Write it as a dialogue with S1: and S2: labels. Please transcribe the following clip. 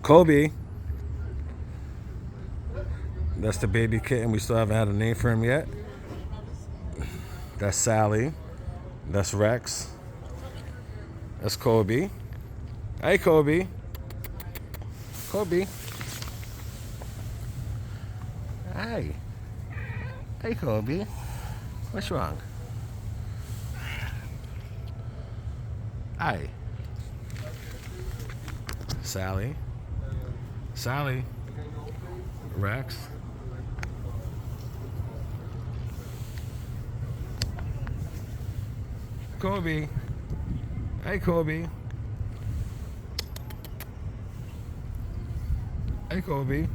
S1: Kobe. That's the baby kitten. We still haven't had a name for him yet. That's Sally. That's Rex. That's Kobe. Hey, Kobe. Kobe. Hey. Hey, Kobe. What's wrong? Hey. Sally. Sally. Rex. Kobe. Hey, Kobe. Hey, Kobe.